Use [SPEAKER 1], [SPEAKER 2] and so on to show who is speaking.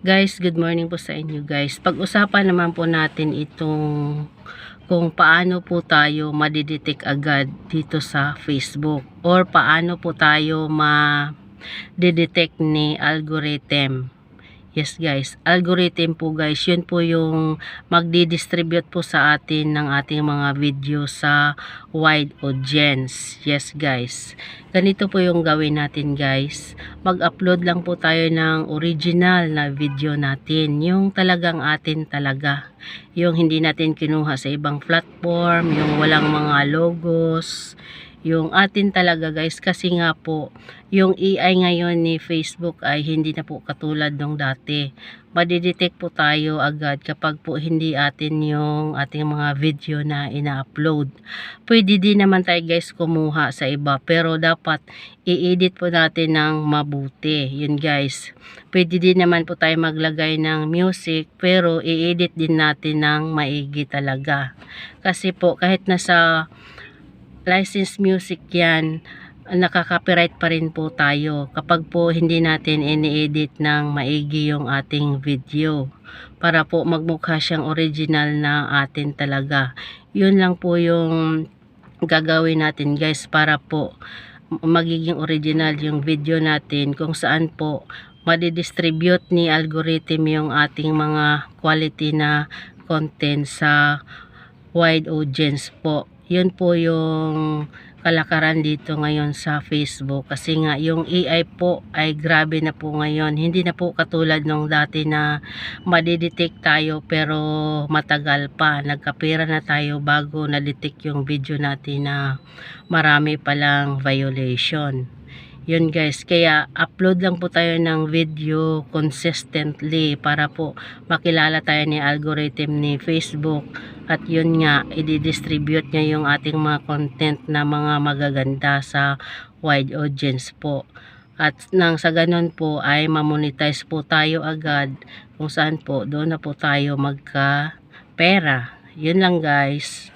[SPEAKER 1] Guys, good morning po sa inyo guys. Pag-usapan naman po natin itong kung paano po tayo madidetect agad dito sa Facebook or paano po tayo ma-detect ni algorithm. Yes guys, algorithm po guys, yun po yung magdi-distribute po sa atin ng ating mga video sa wide audience. Yes guys, ganito po yung gawin natin guys. Mag-upload lang po tayo ng original na video natin, yung talagang atin talaga, yung hindi natin kinuha sa ibang platform, yung walang mga logos, yung atin talaga guys. Kasi nga po yung AI ngayon ni Facebook ay hindi na po katulad nung dati. Madidetect po tayo agad kapag po hindi atin yung ating mga video na ina-upload. Pwede din naman tayo guys kumuha sa iba, pero dapat i-edit po natin ng mabuti. Yun guys, pwede din naman po tayo maglagay ng music, pero i-edit din natin ng maigi talaga. Kasi po kahit nasa licensed music yan, nakaka-copyright pa rin po tayo kapag po hindi natin ini-edit ng maigi yung ating video, para po magmukha siyang original na atin talaga. Yun lang po yung gagawin natin guys, para po magiging original yung video natin, kung saan po madidistribute ni algorithm yung ating mga quality na content sa wide audience po. Yun po yung kalakaran dito ngayon sa Facebook, kasi nga yung AI po ay grabe na po ngayon. Hindi na po katulad nung dati na madidetect tayo pero matagal pa, nagkapira na tayo bago na-detect yung video natin na marami palang violation. Yun guys, kaya upload lang po tayo ng video consistently para po makilala tayo ni algorithm ni Facebook, at yun nga, i-distribute niya yung ating mga content na mga magaganda sa wide audience po. At nang sa ganun po ay mamonetize po tayo agad, kung saan po doon na po tayo magka pera. Yun lang guys.